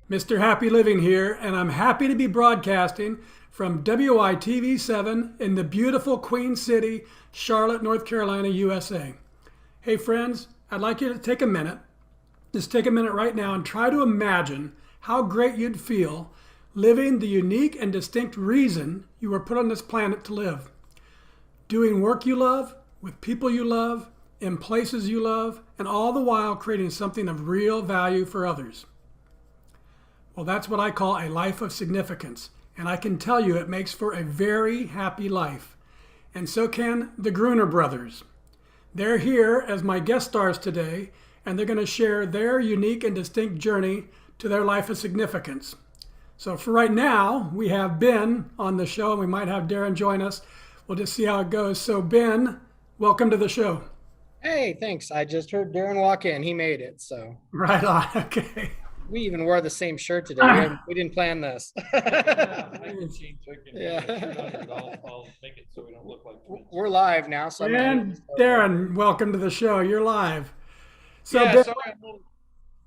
Mr. Happy Living here, and I'm happy to be broadcasting from WITV7 in the beautiful Queen City, Charlotte, North Carolina, USA. Hey friends, I'd like you to take a minute, just take a minute right now and try to imagine how great you'd feel living the unique and distinct reason you were put on this planet to live. Doing work you love, with people you love, in places you love, and all the while creating something of real value for others. Well, that's what I call a life of significance, and I can tell you it makes for a very happy life. And so can the Gruner brothers. They're here as my guest stars today, and they're going to share their unique and distinct journey to their life of significance. So for right now, we have Ben on the show, and we might have Daron join us. We'll just see how it goes. So Ben, welcome to the show. Hey, thanks. I just heard Darren walk in. He made it. So Right on. Okay. we even wore the same shirt today. We didn't plan this. Yeah, I can change. Yeah. I'll make it so we don't look like twins. We're live now. So And Daron, welcome to the show. You're live. So Yeah, Ben, sorry, I'm a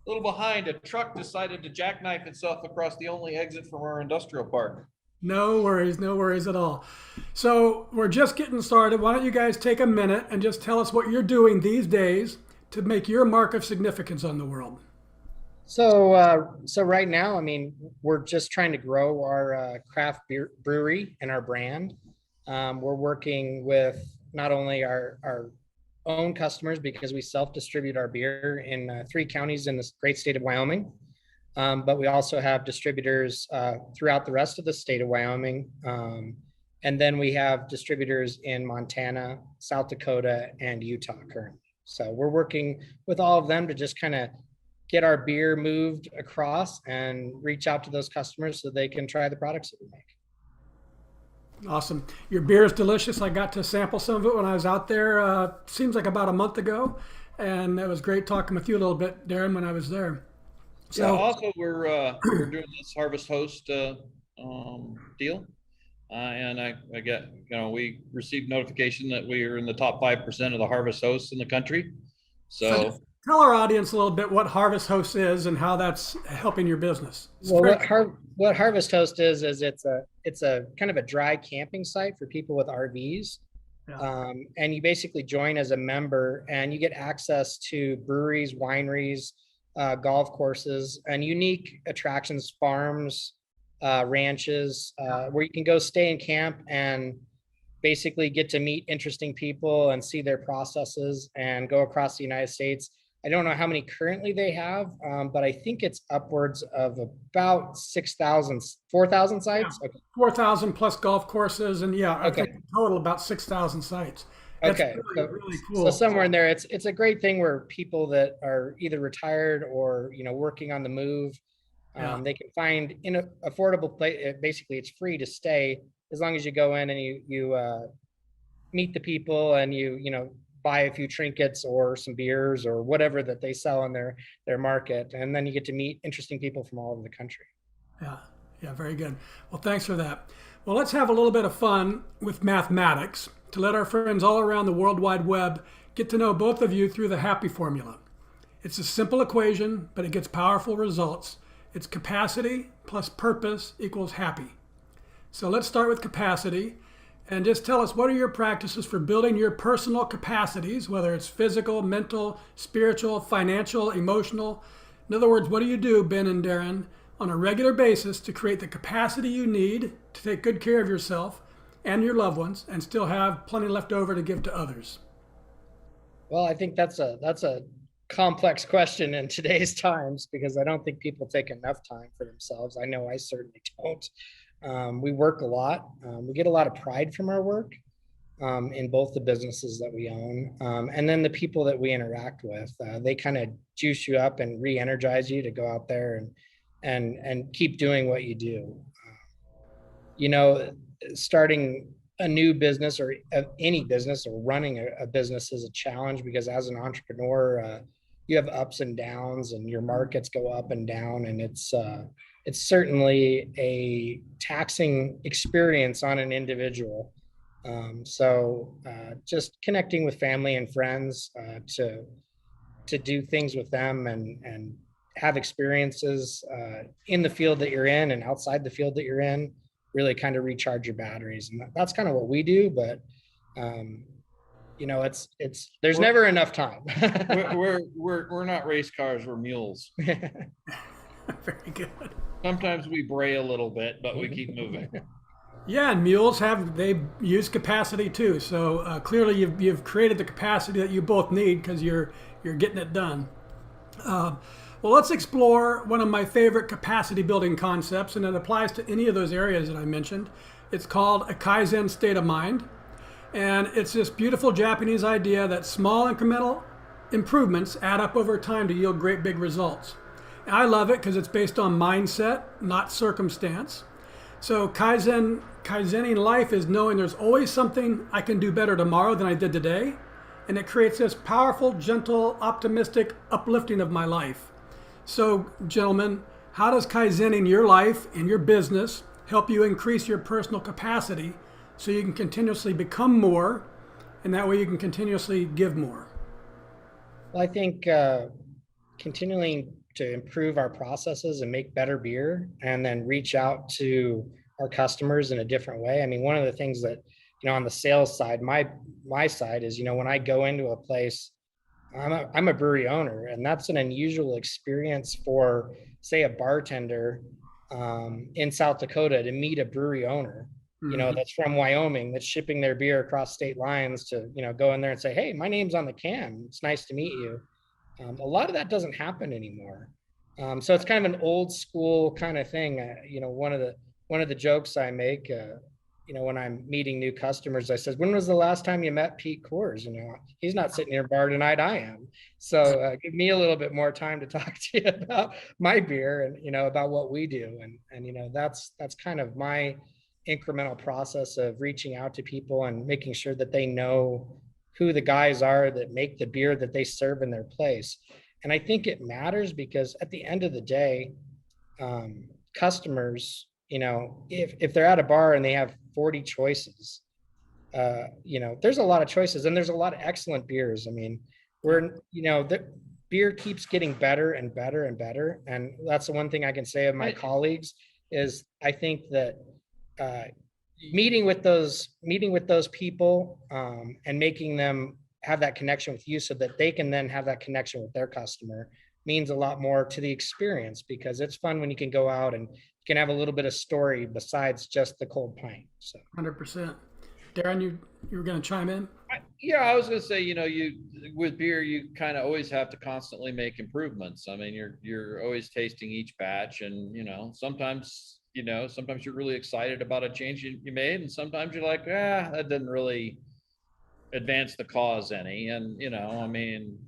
little behind. A truck decided to jackknife itself across the only exit from our industrial park. no worries at all. So we're just getting started. Why don't you guys take a minute and just tell us what you're doing these days to make your mark of significance on the world? so right now, I mean, we're just trying to grow our craft beer brewery and our brand. We're working with not only our own customers because we self-distribute our beer in 3 counties in this great state of Wyoming. But we also have distributors throughout the rest of the state of Wyoming. And then we have distributors in Montana, South Dakota, and Utah currently. So we're working with all of them to just kind of get our beer moved across and reach out to those customers so they can try the products that we make. Awesome. Your beer is delicious. I got to sample some of it when I was out there, seems like about a month ago. And it was great talking with you a little bit, Daron, when I was there. Yeah. So, Also, we're doing this Harvest Host deal, and I get we received notification that we are in the top 5% of the Harvest Hosts in the country. so So tell our audience a little bit what Harvest Host is and how that's helping your business. Well, what Harvest Host is it's a kind of a dry camping site for people with RVs. Yeah. And you basically join as a member and you get access to breweries, wineries, golf courses, and unique attractions, farms, ranches, where you can go stay in camp and basically get to meet interesting people and see their processes and go across the United States. I don't know how many currently they have, but I think it's upwards of about 6,000, 4,000 sites. Yeah. Okay. 4,000 plus golf courses. And yeah, I Okay. think total about 6,000 sites. That's Okay. really So cool. somewhere in there, it's a great thing where people that are either retired or, working on the move, Yeah. they can find in an affordable place. Basically, it's free to stay as long as you go in and you meet the people and you buy a few trinkets or some beers or whatever that they sell in their market, and then you get to meet interesting people from all over the country. Yeah. Yeah. Very good. Well, thanks for that. Well, let's have a little bit of fun with mathematics to let our friends all around the World Wide Web get to know both of you through the happy formula. It's a simple equation, but it gets powerful results. It's capacity plus purpose equals happy. So let's start with capacity and just tell us, what are your practices for building your personal capacities, whether it's physical, mental, spiritual, financial, emotional? In other words, what do you do, Ben and Daron, on a regular basis to create the capacity you need to take good care of yourself and your loved ones and still have plenty left over to give to others? Well, I think that's a complex question in today's times because I don't think people take enough time for themselves. I know I certainly don't. We work a lot. We get a lot of pride from our work in both the businesses that we own. And then the people that we interact with, they kind of juice you up and re-energize you to go out there and keep doing what you do. Starting a new business or any business or running a business is a challenge because as an entrepreneur, you have ups and downs and your markets go up and down, and it's certainly a taxing experience on an individual. So just connecting with family and friends to do things with them and have experiences in the field that you're in and outside the field that you're in, really kind of recharge your batteries. And that's kind of what we do. But there's never enough time. we're not race cars, we're mules. Very good. Sometimes we bray a little bit, but we keep moving. Yeah, and mules they use capacity too. So clearly you've created the capacity that you both need because you're getting it done. Well, let's explore one of my favorite capacity building concepts, and it applies to any of those areas that I mentioned. It's called a Kaizen state of mind. And it's this beautiful Japanese idea that small incremental improvements add up over time to yield great big results. And I love it because it's based on mindset, not circumstance. So Kaizening life is knowing there's always something I can do better tomorrow than I did today. And it creates this powerful, gentle, optimistic uplifting of my life. So, gentlemen, how does Kaizening your life and your business help you increase your personal capacity so you can continuously become more, and that way you can continuously give more? Well, I think continuing to improve our processes and make better beer, and then reach out to our customers in a different way. I mean, one of the things that, on the sales side, my side is, when I go into a place, I'm a brewery owner, and that's an unusual experience for, say, a bartender in South Dakota to meet a brewery owner, that's from Wyoming, that's shipping their beer across state lines to, go in there and say, hey, my name's on the can. It's nice to meet you. A lot of that doesn't happen anymore. So it's kind of an old school kind of thing. One of the jokes I make, when I'm meeting new customers, I says, when was the last time you met Pete Coors? He's not sitting here bar tonight, I am. So give me a little bit more time to talk to you about my beer and, about what we do. And that's kind of my incremental process of reaching out to people and making sure that they know who the guys are that make the beer that they serve in their place. And I think it matters because at the end of the day, customers, if they're at a bar and they have 40 choices, there's a lot of choices and there's a lot of excellent beers. I mean, the beer keeps getting better and better and better. And that's the one thing I can say of my colleagues is I think that meeting with those people and making them have that connection with you so that they can then have that connection with their customer means a lot more to the experience, because it's fun when you can go out and you can have a little bit of story besides just the cold pint. So 100%. Daron, you were going to chime in? Yeah, I was going to say, you with beer, you kind of always have to constantly make improvements. I mean, you're always tasting each batch, and sometimes you're really excited about a change you made, and sometimes you're like, that didn't really advance the cause any. And I mean,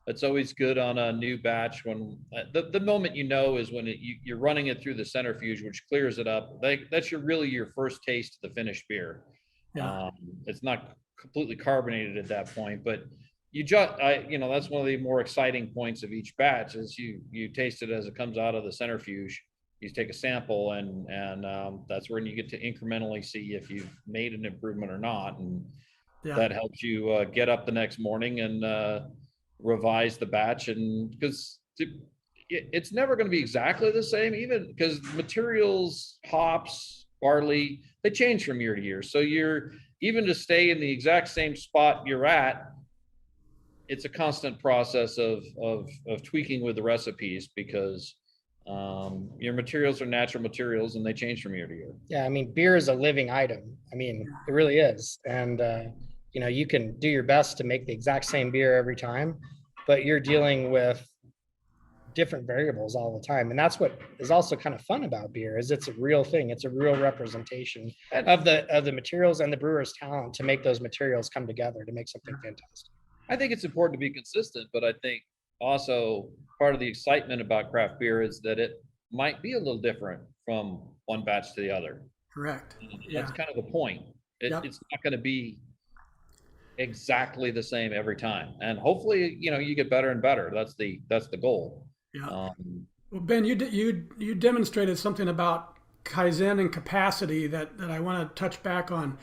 it's always good on a new batch when the moment is when you're running it through the centrifuge, which clears it up. That's really your first taste of the finished beer. Yeah. It's not completely carbonated at that point, but that's one of the more exciting points of each batch is you taste it as it comes out of the centrifuge. You take a sample and that's when you get to incrementally see if you've made an improvement or not. And that helps you get up the next morning and revise the batch. And because it's never going to be exactly the same, even because materials, hops, barley, they change from year to year. So even to stay in the exact same spot you're at, it's a constant process of tweaking with the recipes, because your materials are natural materials and they change from year to year. Yeah, I mean, beer is a living item. I mean, it really is. And you can do your best to make the exact same beer every time, but you're dealing with different variables all the time. And that's what is also kind of fun about beer, is it's a real thing. It's a real representation of the materials and the brewer's talent to make those materials come together to make something fantastic. I think it's important to be consistent, but I think also part of the excitement about craft beer is that it might be a little different from one batch to the other. Correct. That's kind of the point. It's not going to be exactly the same every time, and hopefully you get better and better. That's the goal. Well, Ben, you demonstrated something about Kaizen and capacity that I want to touch back on.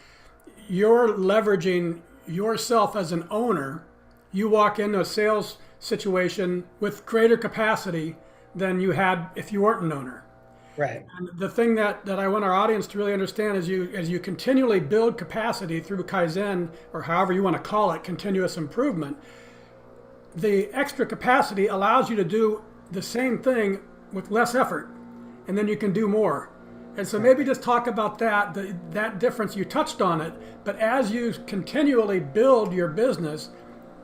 You're leveraging yourself as an owner. You walk into a sales situation with greater capacity than you had if you weren't an owner. Right. And the thing that I want our audience to really understand is as you continually build capacity through Kaizen, or however you want to call it, continuous improvement, the extra capacity allows you to do the same thing with less effort, and then you can do more. And so maybe just talk about that difference. You touched on it, but as you continually build your business,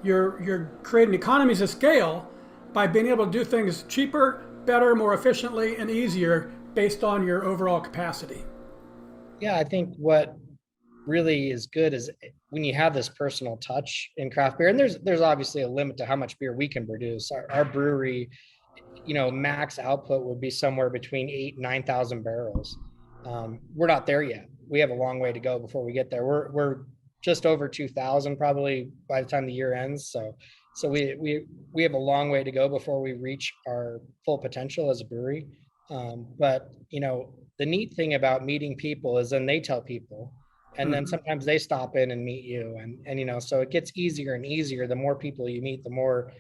you're creating economies of scale by being able to do things cheaper, better, more efficiently, and easier based on your overall capacity. Yeah, I think what really is good is when you have this personal touch in craft beer, and there's obviously a limit to how much beer we can produce. Our brewery, max output would be somewhere between 8,000 and 9,000 barrels. We're not there yet. We have a long way to go before we get there. We're just over 2,000 probably by the time the year ends. So we have a long way to go before we reach our full potential as a brewery. But the neat thing about meeting people is then they tell people, and then sometimes they stop in and meet you, and so it gets easier and easier. The more people you meet, the more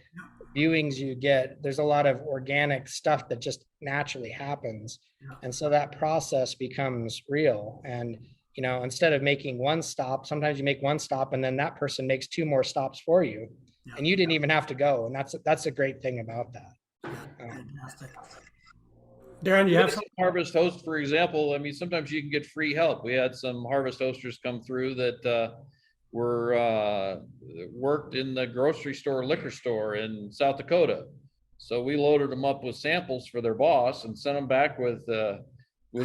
viewings you get. There's a lot of organic stuff that just naturally happens, and so that process becomes real. And instead of making one stop, sometimes you make one stop and then that person makes two more stops for you, and you didn't even have to go. And that's a great thing about that. Fantastic. Darren, you have some Harvest Host, for example. I mean, sometimes you can get free help. We had some Harvest Hosters come through that were worked in the grocery store, liquor store in South Dakota. So we loaded them up with samples for their boss and sent them back with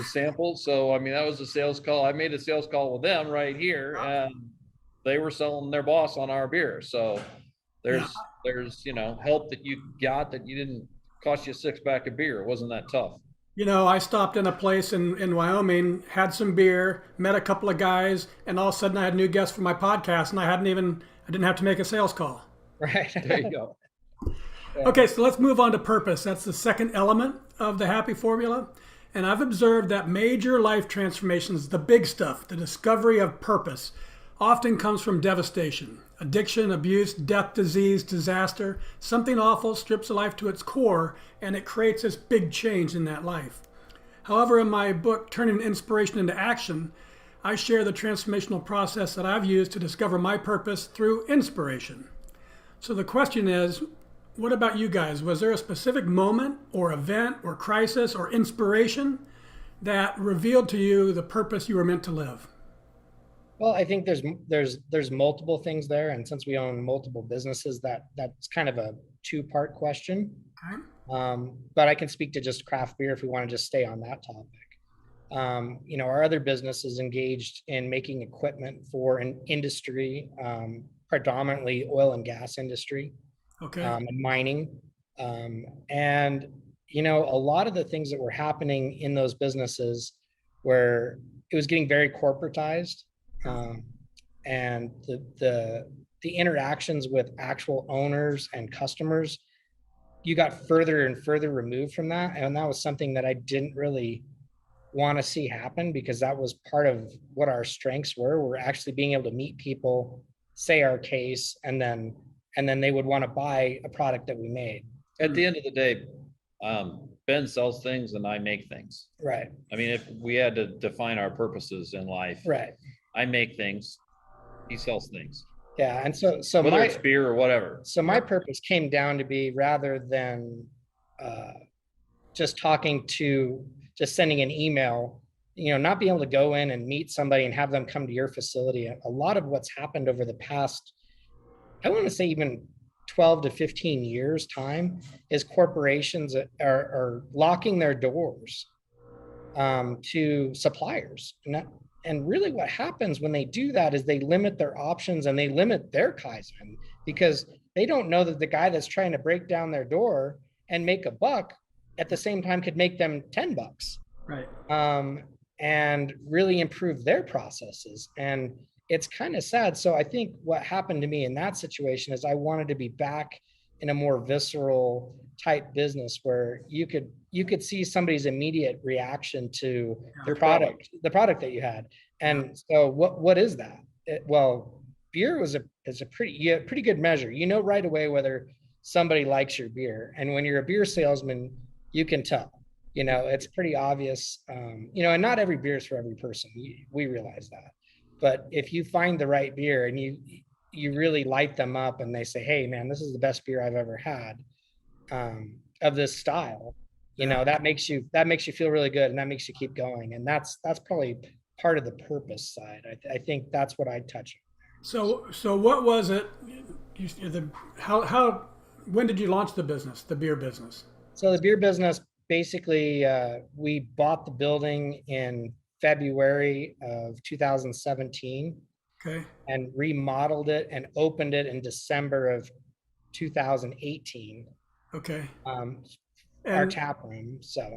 samples. So, I mean, that was a sales call. I made a sales call with them right here, and they were selling their boss on our beer. So there's help that you got that you didn't cost you a 6-pack of beer. It wasn't that tough. I stopped in a place in Wyoming, had some beer, met a couple of guys, and all of a sudden I had new guests for my podcast, and I didn't have to make a sales call. Right. There you go. Yeah. Okay, so let's move on to purpose. That's the second element of the happy formula. And I've observed that major life transformations, the big stuff, the discovery of purpose, often comes from devastation. Addiction, abuse, death, disease, disaster. Something awful strips a life to its core, and it creates this big change in that life. However, in my book, Turning Inspiration into Action, I share the transformational process that I've used to discover my purpose through inspiration. So the question is, what about you guys? Was there a specific moment or event or crisis or inspiration that revealed to you the purpose you were meant to live? Well, I think there's multiple things there, and since we own multiple businesses, that's kind of a two-part question. Okay. But I can speak to just craft beer if we want to just stay on that topic. Our other business is engaged in making equipment for an industry, predominantly oil and gas industry, Okay. and mining. And a lot of the things that were happening in those businesses where it was getting very corporatized. And the interactions with actual owners and customers, you got further and further removed from that. And that was something that I didn't really want to see happen, because that was part of what our strengths were. We're actually being able to meet people, say our case, and then they would want to buy a product that we made. At the end of the day, Ben sells things and I make things. Right. I mean, if we had to define our purposes in life, Right. I make things, he sells things. Yeah. And so whether it's beer or whatever. So my purpose came down to be, rather than just sending an email, not being able to go in and meet somebody and have them come to your facility. A lot of what's happened over the past, I want to say even 12 to 15 years time, is corporations are locking their doors to suppliers. And really what happens when they do that is they limit their options and they limit their Kaizen, because they don't know that the guy that's trying to break down their door and make a buck at the same time could make them $10. Right. And really improve their processes. And it's kind of sad. So I think what happened to me in that situation is I wanted to be back in a more visceral type business where you could see somebody's immediate reaction to their product, the product that you had. And so what is that? Well, beer is a pretty good measure. Right away whether somebody likes your beer. And when you're a beer salesman, you can tell. It's pretty obvious. And not every beer is for every person. We realize that. But if you find the right beer and you really light them up and they say, hey man, this is the best beer I've ever had, of this style, that makes you feel really good, and that makes you keep going. And that's probably part of the purpose side. I think that's what I'd touch on. So what was it? When did you launch the business, the beer business? So the beer business, basically, we bought the building in February of 2017. Okay. And remodeled it and opened it in December of 2018. Okay. Our tap room. So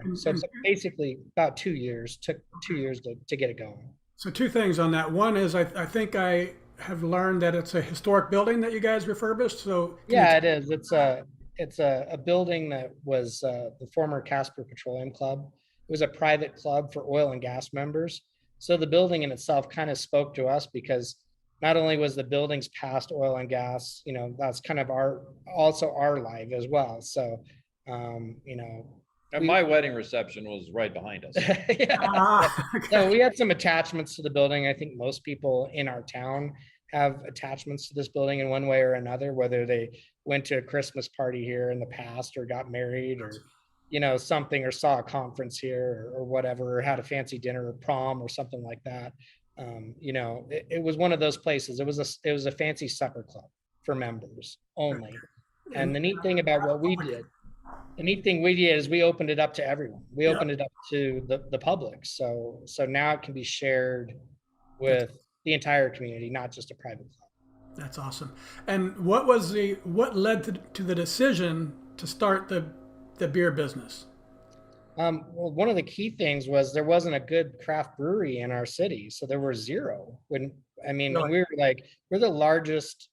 basically about 2 years, took 2 years to get it going. So two things on that. One is I think I have learned that it's a historic building that you guys refurbished. So yeah, it is. It's a building that was the former Casper Petroleum Club. It was a private club for oil and gas members. So the building in itself kind of spoke to us, because not only was the building's past oil and gas, that's kind of our life as well. So, and my wedding reception was right behind us. Yeah. So we had some attachments to the building. I think most people in our town have attachments to this building in one way or another, whether they went to a Christmas party here in the past, or got married, or something, or saw a conference here, or whatever, or had a fancy dinner or prom or something like that. It was one of those places. It was a fancy supper club for members only. And the neat thing about what we did, is we opened it up to everyone. We opened it up to the public. So now it can be shared with the entire community, not just a private club. That's awesome. And what led to the decision to start the beer business? Well, one of the key things was there wasn't a good craft brewery in our city. So there were zero. We were the largest,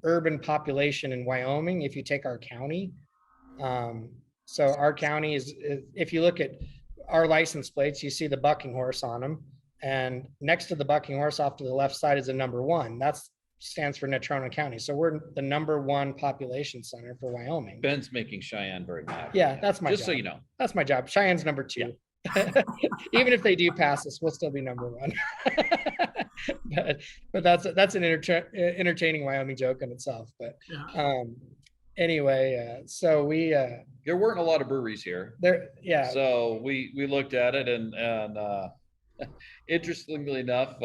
urban population in Wyoming, if you take our county. So our county is, if you look at our license plates, you see the bucking horse on them. And next to the bucking horse off to the left side is a number 1. That's stands for Natrona County. So we're the number 1 population center for Wyoming. Ben's making Cheyenne very mad. Yeah, that's my job. Just so you know. That's my job. Cheyenne's number 2. Yeah. Even if they do pass us, we'll still be number 1. but that's an entertaining Wyoming joke in itself. But anyway, so we there weren't a lot of breweries here. So we looked at it, and interestingly enough,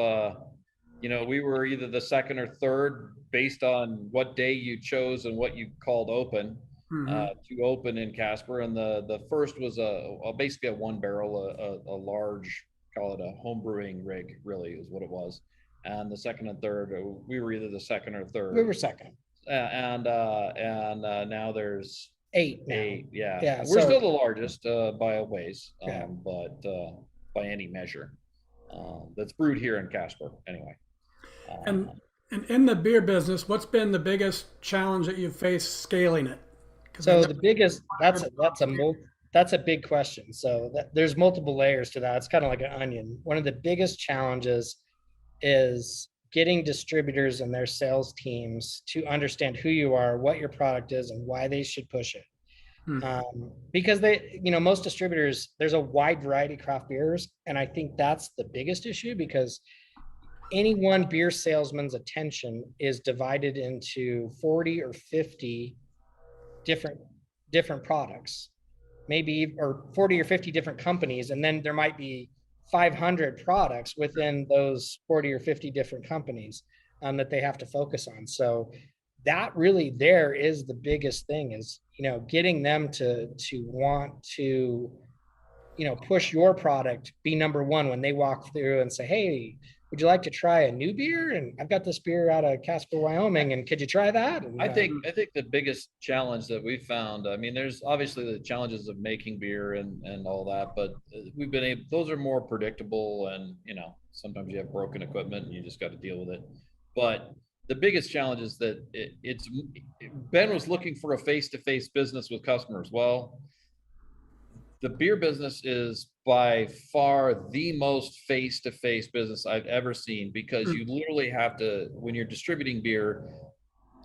we were either the second or third based on what day you chose and what you called open, to open in Casper. And the first was basically a 1 barrel, a large, call it a home brewing rig, really is what it was. And the second and third, we were either the second or third. We were second. And now there's 8 now. 8, yeah. We're still the largest by a ways, but by any measure. That's brewed here in Casper anyway. And in the beer business, what's been the biggest challenge that you've faced scaling it? So the biggest, that's a big question. So there's multiple layers to that. It's kind of like an onion. One of the biggest challenges is getting distributors and their sales teams to understand who you are, what your product is, and why they should push it. Because most distributors, there's a wide variety of craft beers. And I think that's the biggest issue, because any one beer salesman's attention is divided into 40 or 50 different products, maybe, or 40 or 50 different companies. And then there might be 500 products within those 40 or 50 different companies that they have to focus on. So that really there is the biggest thing, is, getting them to want to, push your product, be number 1 when they walk through and say, hey, would you like to try a new beer? And I've got this beer out of Casper, Wyoming, and could you try that? And, I think the biggest challenge that we found, there's obviously the challenges of making beer and all that, but we've been able, those are more predictable, and, sometimes you have broken equipment and you just got to deal with it. But the biggest challenge is that Ben was looking for a face-to-face business with customers. Well, the beer business is by far the most face-to-face business I've ever seen, because you literally have to, when you're distributing beer,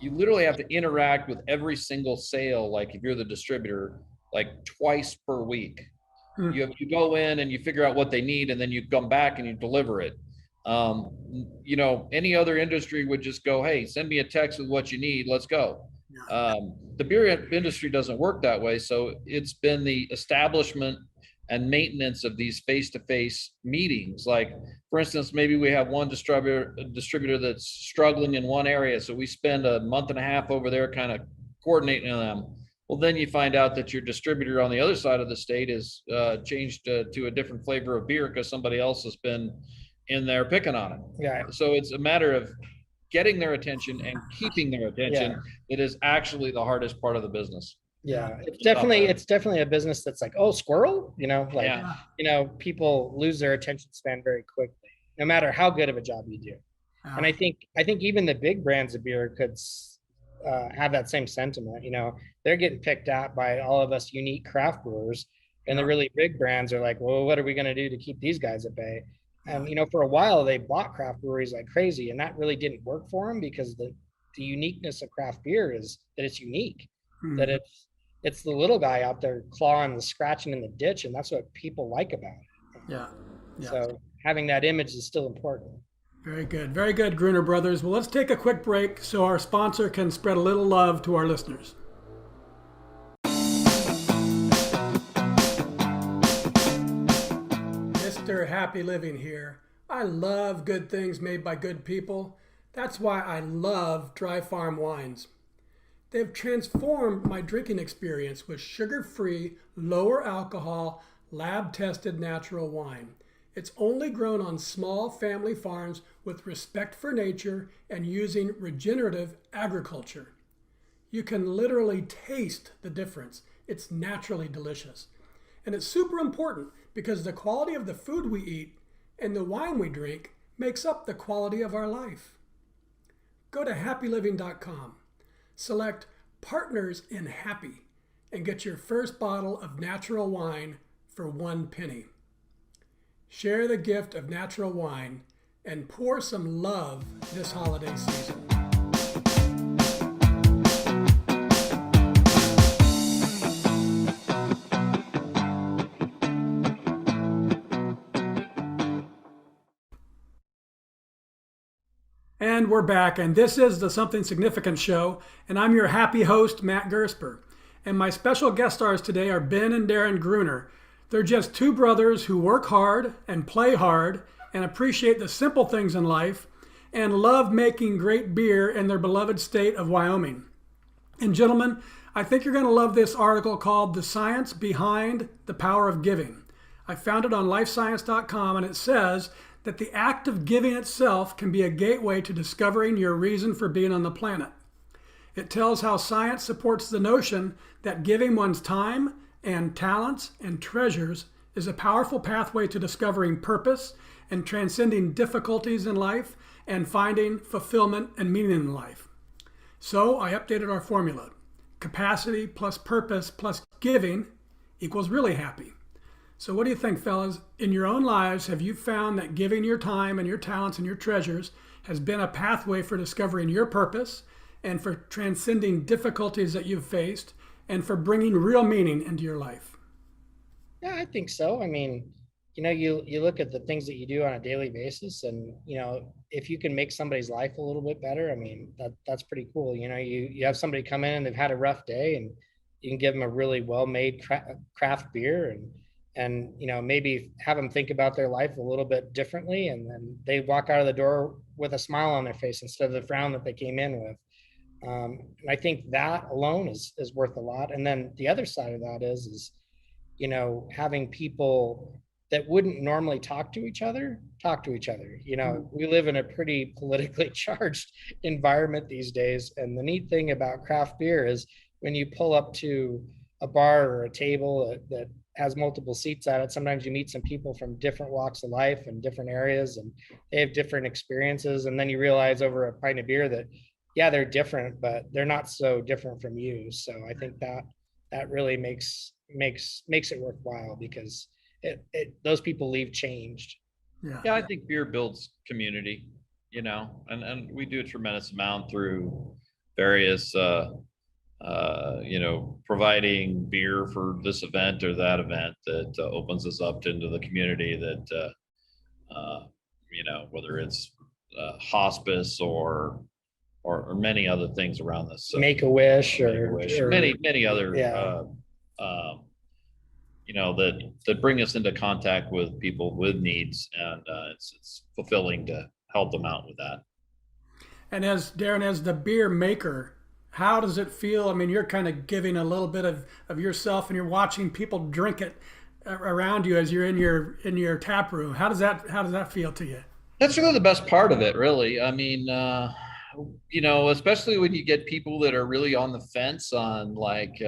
you literally have to interact with every single sale. Like if you're the distributor, like twice per week. Hmm. You go in and you figure out what they need, and then you come back and you deliver it. Any other industry would just go, hey, send me a text with what you need, let's go. The beer industry doesn't work that way. So it's been the establishment and maintenance of these face-to-face meetings. Like, for instance, maybe we have one distributor that's struggling in one area, so we spend a month and a half over there kind of coordinating them. Well, then you find out that your distributor on the other side of the state is changed to a different flavor of beer because somebody else has been in there picking on it. Yeah. So it's a matter of getting their attention and keeping their attention. It is actually the hardest part of the business. Yeah, it's definitely a business that's like, oh, squirrel, people lose their attention span very quickly, no matter how good of a job you do. And I think even the big brands of beer could have that same sentiment. They're getting picked at by all of us unique craft brewers, and the really big brands are like, well, what are we going to do to keep these guys at bay? And for a while they bought craft breweries like crazy, and that really didn't work for them, because the uniqueness of craft beer is that it's unique, that it's the little guy out there clawing and scratching in the ditch, and that's what people like about it. So having that image is still important. Very good, Gruner Brothers. Well, let's take a quick break so our sponsor can spread a little love to our listeners. Mr. Happy Living here. I love good things made by good people. That's why I love Dry Farm wines. They've transformed my drinking experience with sugar-free, lower alcohol, lab-tested natural wine. It's only grown on small family farms with respect for nature and using regenerative agriculture. You can literally taste the difference. It's naturally delicious. And it's super important because the quality of the food we eat and the wine we drink makes up the quality of our life. Go to happyliving.com. Select Partners in Happy and get your first bottle of natural wine for 1 penny. Share the gift of natural wine and pour some love this holiday season. And we're back, and this is the Something Significant Show, and I'm your happy host, Matt Gersper. And my special guest stars today are Ben and Daron Gruner. They're just two brothers who work hard and play hard and appreciate the simple things in life and love making great beer in their beloved state of Wyoming. And gentlemen, I think you're going to love this article called The Science Behind the Power of Giving. I found it on lifescience.com, and it says that the act of giving itself can be a gateway to discovering your reason for being on the planet. It tells how science supports the notion that giving one's time and talents and treasures is a powerful pathway to discovering purpose and transcending difficulties in life and finding fulfillment and meaning in life. So I updated our formula. Capacity plus purpose plus giving equals really happy. So what do you think, fellas? In your own lives, have you found that giving your time and your talents and your treasures has been a pathway for discovering your purpose and for transcending difficulties that you've faced and for bringing real meaning into your life? Yeah, I think so. I mean, you look at the things that you do on a daily basis, and, if you can make somebody's life a little bit better, I mean, that's pretty cool. You have somebody come in and they've had a rough day, and you can give them a really well-made craft beer and maybe have them think about their life a little bit differently, and then they walk out of the door with a smile on their face instead of the frown that they came in with. And I think that alone is worth a lot. And then the other side of that is having people that wouldn't normally talk to each other. We live in a pretty politically charged environment these days, and the neat thing about craft beer is when you pull up to a bar or a table that has multiple seats at it, sometimes you meet some people from different walks of life and different areas, and they have different experiences, and then you realize over a pint of beer that they're different, but they're not so different from you. So I think that really makes it worthwhile, because those people leave changed. Yeah, I think beer builds community, and we do a tremendous amount through various providing beer for this event or that event that opens us up into the community that, whether it's hospice or many other things around this. So, Make a wish or many other, yeah. that bring us into contact with people with needs, and it's fulfilling to help them out with that. And as Daron, as the beer maker, how does it feel? I mean, you're kind of giving a little bit of yourself, and you're watching people drink it around you as you're in your tap room. How does that feel to you? That's really the best part of it, really. I mean, especially when you get people that are really on the fence on like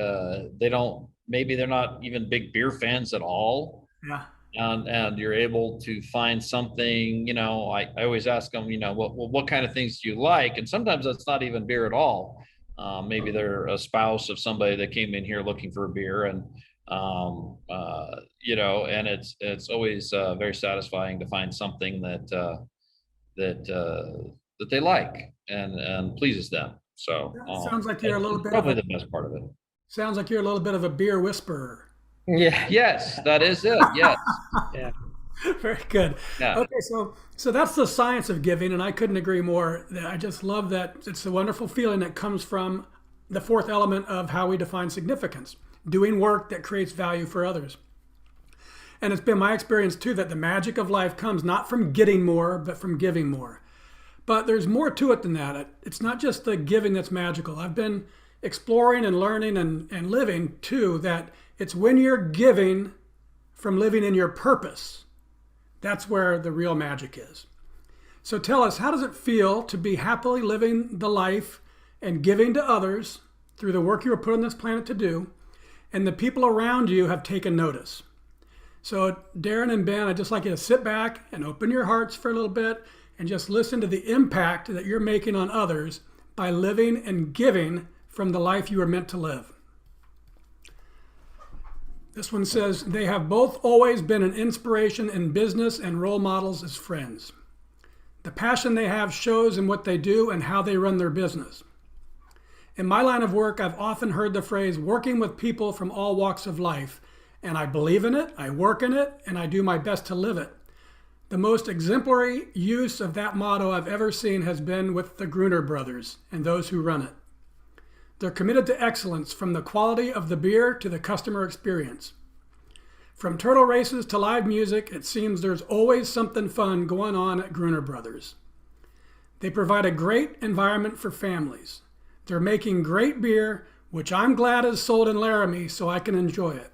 maybe they're not even big beer fans at all. Yeah. And you're able to find something, I always ask them, what kind of things do you like? And sometimes that's not even beer at all. Maybe they're a spouse of somebody that came in here looking for a beer, and and it's always very satisfying to find something that they like and pleases them. So sounds like you're a little bit probably the best part of it. Sounds like you're a little bit of a beer whisperer. Yeah. Yes, that is it. Yes. Yeah. Very good. Yeah. Okay, so that's the science of giving, and I couldn't agree more. I just love that. It's a wonderful feeling that comes from the fourth element of how we define significance: doing work that creates value for others. And it's been my experience too that the magic of life comes not from getting more, but from giving more. But there's more to it than that. It's not just the giving that's magical. I've been exploring and learning and living too that it's when you're giving from living in your purpose, that's where the real magic is. So tell us, how does it feel to be happily living the life and giving to others through the work you were put on this planet to do, and the people around you have taken notice? So Daron and Ben, I'd just like you to sit back and open your hearts for a little bit and just listen to the impact that you're making on others by living and giving from the life you were meant to live. This one says, they have both always been an inspiration in business and role models as friends. The passion they have shows in what they do and how they run their business. In my line of work, I've often heard the phrase working with people from all walks of life, and I believe in it, I work in it, and I do my best to live it. The most exemplary use of that motto I've ever seen has been with the Gruner Brothers and those who run it. They're committed to excellence from the quality of the beer to the customer experience. From turtle races to live music, it seems there's always something fun going on at Gruner Brothers. They provide a great environment for families. They're making great beer, which I'm glad is sold in Laramie so I can enjoy it.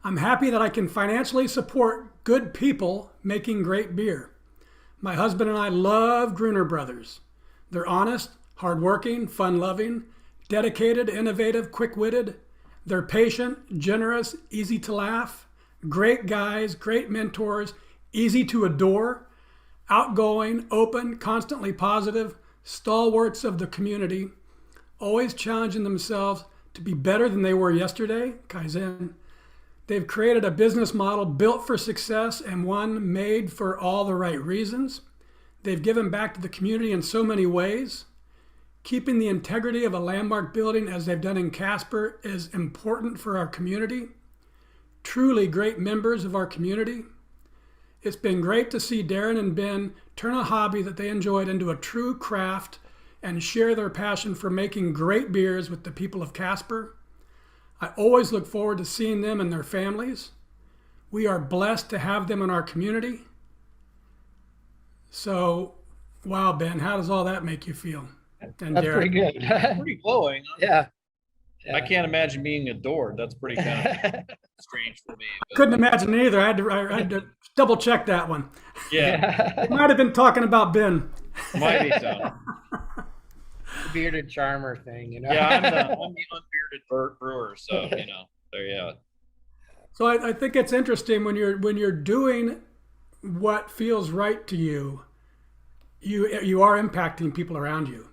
I'm happy that I can financially support good people making great beer. My husband and I love Gruner Brothers. They're honest, hardworking, fun-loving, dedicated, innovative, quick-witted. They're patient, generous, easy to laugh, great guys, great mentors, easy to adore, outgoing, open, constantly positive, stalwarts of the community, always challenging themselves to be better than they were yesterday, Kaizen. They've created a business model built for success and one made for all the right reasons. They've given back to the community in so many ways. Keeping the integrity of a landmark building as they've done in Casper is important for our community. Truly great members of our community. It's been great to see Daron and Ben turn a hobby that they enjoyed into a true craft and share their passion for making great beers with the people of Casper. I always look forward to seeing them and their families. We are blessed to have them in our community. So, wow, Ben, how does all that make you feel? And That's Daron? pretty good. Pretty glowing. Yeah. I can't imagine being adored. That's pretty kind of strange for me. But, Couldn't imagine it either. I had to double check that one. yeah, I might have been talking about Ben. might be so. The bearded charmer thing, you know? Yeah, I'm the unbearded brewer, so there you have it. So I think it's interesting when you're doing what feels right to you, you are impacting people around you.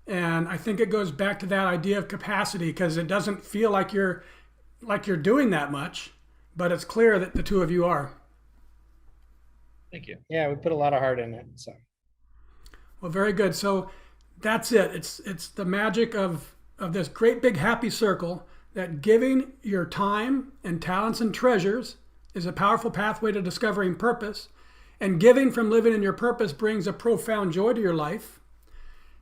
And I think it goes back to that idea of capacity, because it doesn't feel like you're doing that much, but it's clear that the two of you are. Thank you. Yeah, we put a lot of heart in it. So Well, very good. So that's it. It's the magic of of this great big happy circle that giving your time and talents and treasures is a powerful pathway to discovering purpose, and giving from living in your purpose brings a profound joy to your life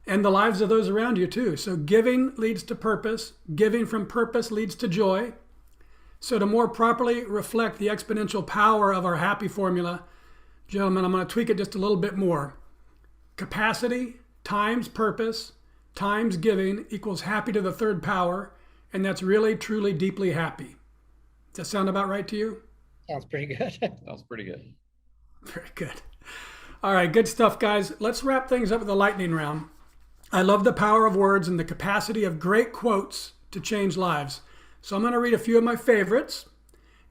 and the lives of those around you too. So giving leads to purpose, giving from purpose leads to joy. So to more properly reflect the exponential power of our happy formula, gentlemen, I'm going to tweak it just a little bit more. Capacity times purpose times giving equals happy to the third power, and that's really, truly, deeply happy. Does that sound about right to you? Sounds pretty good. Sounds pretty good. Very good. All right, good stuff, guys. Let's wrap things up with a lightning round. I love the power of words and the capacity of great quotes to change lives. So I'm going to read a few of my favorites,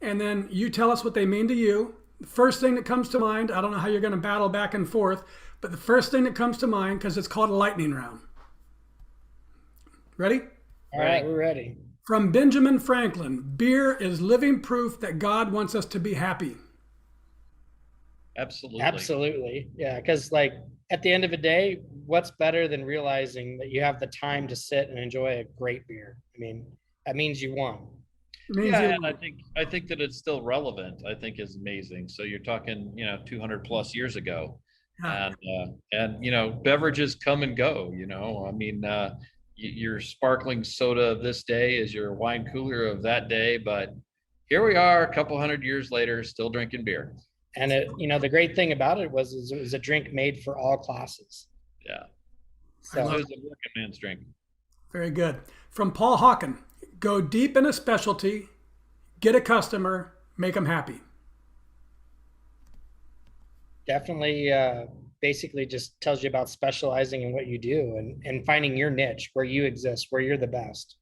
and then you tell us what they mean to you. The first thing that comes to mind, I don't know how you're going to battle back and forth, but the first thing that comes to mind, because it's called a lightning round. Ready? All right, we're ready. From Benjamin Franklin, beer is living proof that God wants us to be happy. Absolutely. Absolutely. Yeah, because like at the end of the day, what's better than realizing that you have the time to sit and enjoy a great beer? I mean, that means you won. Yeah, and I think that it's still relevant, I think is amazing. So you're talking, 200 plus years ago. And beverages come and go, I mean, your sparkling soda of this day is your wine cooler of that day, but here we are a couple hundred years later, still drinking beer. And the great thing about it was it was a drink made for all classes. Yeah. So it was a working man's drink. Very good. From Paul Hawken, go deep in a specialty, get a customer, make them happy. Definitely basically just tells you about specializing in what you do and finding your niche, where you exist, where you're the best.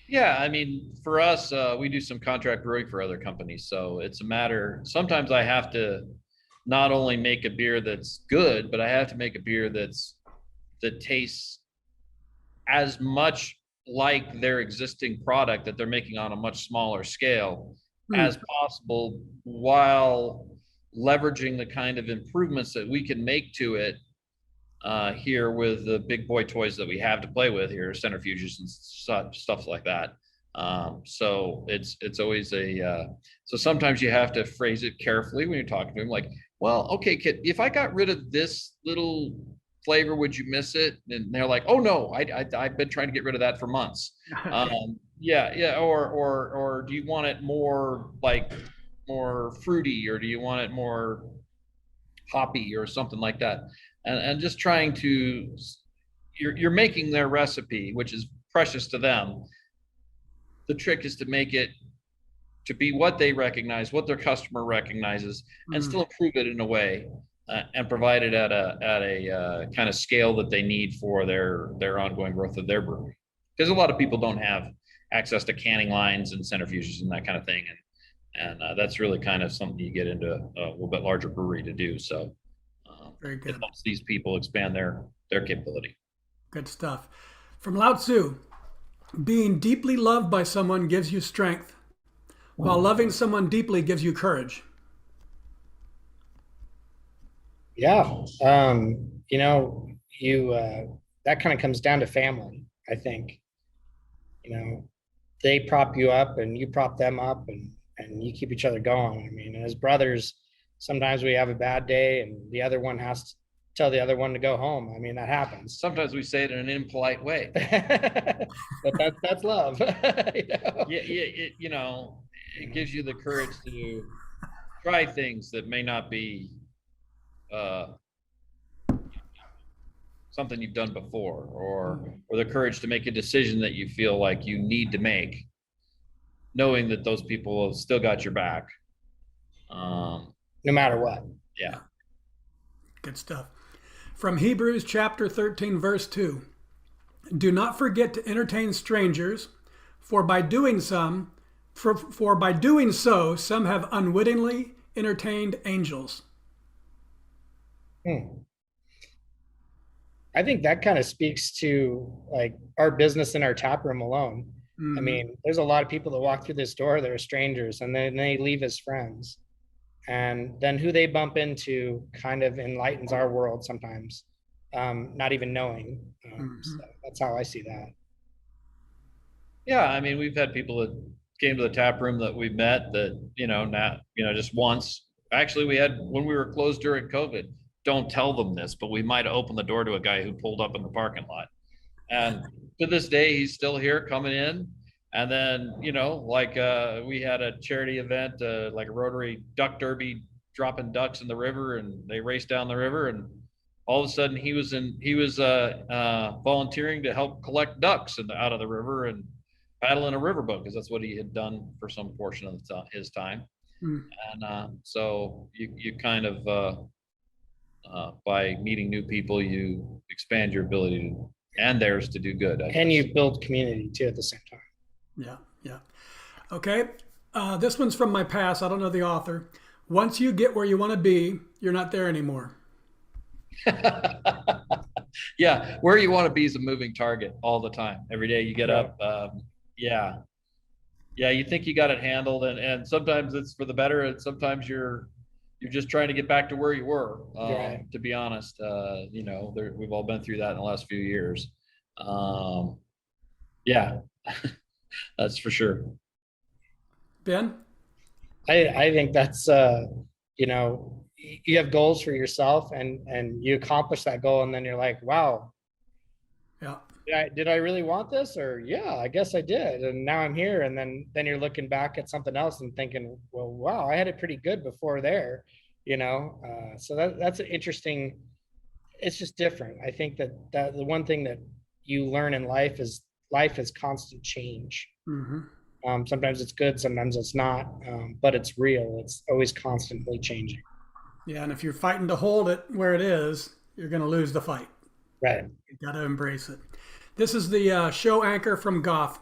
Yeah, I mean, for us, we do some contract brewing for other companies. So it's a matter, sometimes I have to not only make a beer that's good, but I have to make a beer that tastes as much like their existing product that they're making on a much smaller scale as possible, while leveraging the kind of improvements that we can make to it here with the big boy toys that we have to play with here, centrifuges and stuff like that. So it's always so sometimes you have to phrase it carefully when you're talking to them, like, well, okay, kid, if I got rid of this little flavor, would you miss it? And they're like, oh no, I've been trying to get rid of that for months. Yeah. Or do you want it more fruity, or do you want it more hoppy or something like that? And just trying to, you're making their recipe, which is precious to them. The trick is to make it to be what they recognize, what their customer recognizes, and still improve it in a way, and provide it at a kind of scale that they need for their ongoing growth of their brewery. Because a lot of people don't have access to canning lines and centrifuges and that kind of thing, and that's really kind of something you get into a little bit larger brewery to do. So very good. It helps these people expand their capability. Good stuff. From Lao Tzu, being deeply loved by someone gives you strength, while loving someone deeply gives you courage. Yeah. That kind of comes down to family, I think. They prop you up and you prop them up, and you keep each other going. I mean, as brothers, sometimes we have a bad day and the other one has to tell the other one to go home. I mean, that happens. Sometimes we say it in an impolite way. But that's love. It gives you the courage to try things that may not be something you've done before, or the courage to make a decision that you feel like you need to make, knowing that those people have still got your back. No matter what. Yeah. Good stuff. From Hebrews chapter 13, verse 2. Do not forget to entertain strangers, for by doing so, some have unwittingly entertained angels. I think that kind of speaks to like our business in our tap room alone. I mean, there's a lot of people that walk through this door that are strangers, and then they leave as friends. And then who they bump into kind of enlightens our world sometimes, not even knowing. So that's how I see that. Yeah, I mean, we've had people that came to the tap room that we've met that, not, just once. Actually, we had when we were closed during COVID. Don't tell them this, but we might open the door to a guy who pulled up in the parking lot. And to this day, he's still here coming in. And then, we had a charity event, like a Rotary Duck Derby, dropping ducks in the river, and they raced down the river. And all of a sudden, he was volunteering to help collect ducks out of the river and paddle in a riverboat, because that's what he had done for some portion of his time. And so you kind of by meeting new people, you expand your ability and theirs to do good. And you build community too at the same time. Yeah. Okay. This one's from my past. I don't know the author. Once you get where you want to be, you're not there anymore. Yeah. Where you want to be is a moving target all the time. Every day you get up. Yeah. You think you got it handled, and sometimes it's for the better, and sometimes you're just trying to get back to where you were. To be honest, we've all been through that in the last few years. Yeah, that's for sure. Ben? I think that's, you have goals for yourself, and you accomplish that goal, and then you're like, wow. Yeah. Did I really want this? Or yeah, I guess I did. And now I'm here. And then you're looking back at something else and thinking, well, wow, I had it pretty good before there, so that's an interesting, it's just different. I think that the one thing that you learn in life is constant change. Mm-hmm. Sometimes it's good, sometimes it's not, but it's real. It's always constantly changing. Yeah. And if you're fighting to hold it where it is, you're going to lose the fight. Right. You got to embrace it. This is the show anchor from Goff.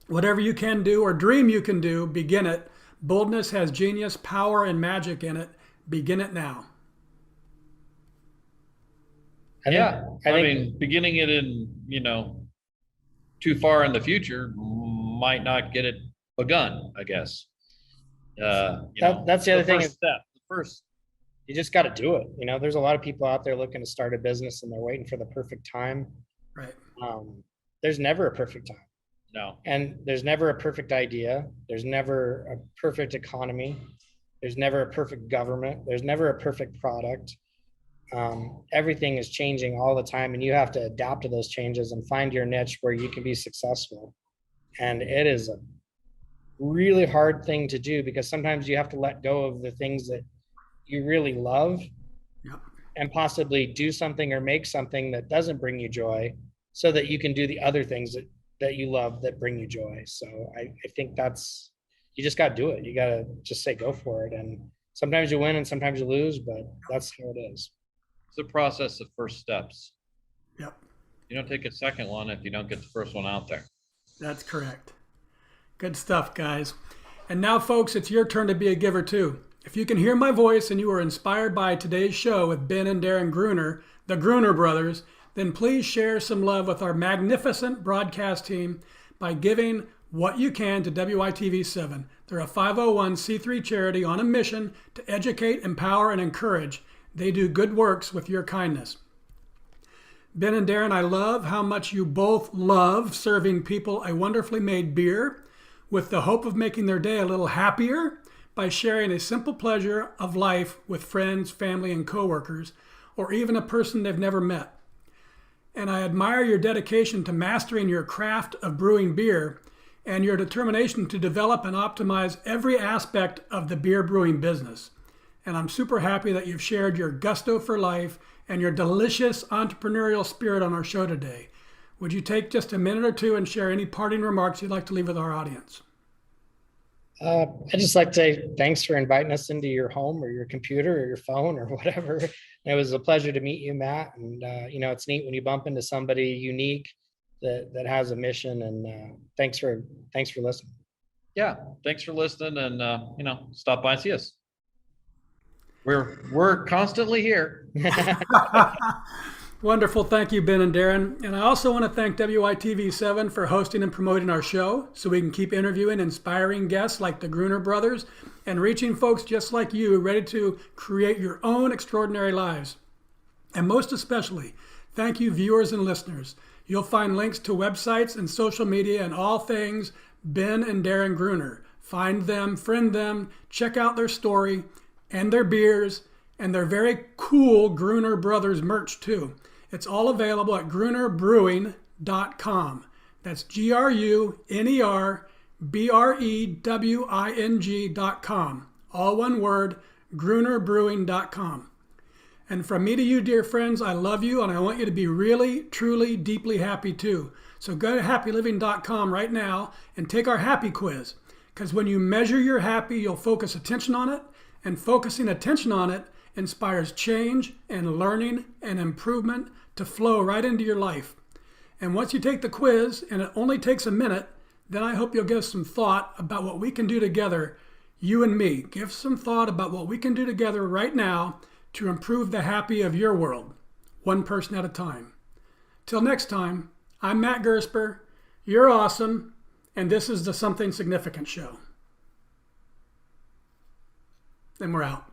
Whatever you can do or dream you can do, begin it. Boldness has genius, power, and magic in it. Begin it now. I mean, beginning it in, too far in the future might not get it begun, I guess. That's the other thing. First, you just got to do it. There's a lot of people out there looking to start a business and they're waiting for the perfect time. Right. There's never a perfect time. No. And there's never a perfect idea. There's never a perfect economy. There's never a perfect government. There's never a perfect product. Everything is changing all the time, and you have to adapt to those changes and find your niche where you can be successful. And it is a really hard thing to do, because sometimes you have to let go of the things that you really love. Yep. And possibly do something or make something that doesn't bring you joy, so that you can do the other things that you love that bring you joy. So I think you just got to do it. You got to just say, go for it. And sometimes you win and sometimes you lose, but that's how it is. It's a process of first steps. Yep. You don't take a second one if you don't get the first one out there. That's correct. Good stuff, guys. And now, folks, it's your turn to be a giver too. If you can hear my voice and you are inspired by today's show with Ben and Daron Gruner, the Gruner Brothers, then please share some love with our magnificent broadcast team by giving what you can to WITV7. They're a 501c3 charity on a mission to educate, empower, and encourage. They do good works with your kindness. Ben and Daron, I love how much you both love serving people a wonderfully made beer with the hope of making their day a little happier by sharing a simple pleasure of life with friends, family, and coworkers, or even a person they've never met. And I admire your dedication to mastering your craft of brewing beer and your determination to develop and optimize every aspect of the beer brewing business. And I'm super happy that you've shared your gusto for life and your delicious entrepreneurial spirit on our show today. Would you take just a minute or two and share any parting remarks you'd like to leave with our audience? I'd just like to say thanks for inviting us into your home or your computer or your phone or whatever. It was a pleasure to meet you, Matt. And, it's neat when you bump into somebody unique that has a mission. And thanks for listening. Yeah, thanks for listening, and stop by and see us. We're constantly here. Wonderful. Thank you, Ben and Daron. And I also want to thank WITV7 for hosting and promoting our show so we can keep interviewing inspiring guests like the Gruner Brothers and reaching folks just like you ready to create your own extraordinary lives. And most especially, thank you, viewers and listeners. You'll find links to websites and social media and all things Ben and Daron Gruner. Find them, friend them, check out their story and their beers and their very cool Gruner Brothers merch too. It's all available at grunerbrewing.com. That's GrunerBrewing.com. All one word, grunerbrewing.com. And from me to you, dear friends, I love you and I want you to be really, truly, deeply happy too. So go to happyliving.com right now and take our happy quiz. Because when you measure your happy, you'll focus attention on it, and focusing attention on it inspires change and learning and improvement to flow right into your life. And once you take the quiz, and it only takes a minute, then I hope you'll give some thought about what we can do together, you and me. Give some thought about what we can do together right now to improve the happy of your world, one person at a time. Till next time, I'm Matt Gersper, you're awesome, and this is the Something Significant Show. And we're out.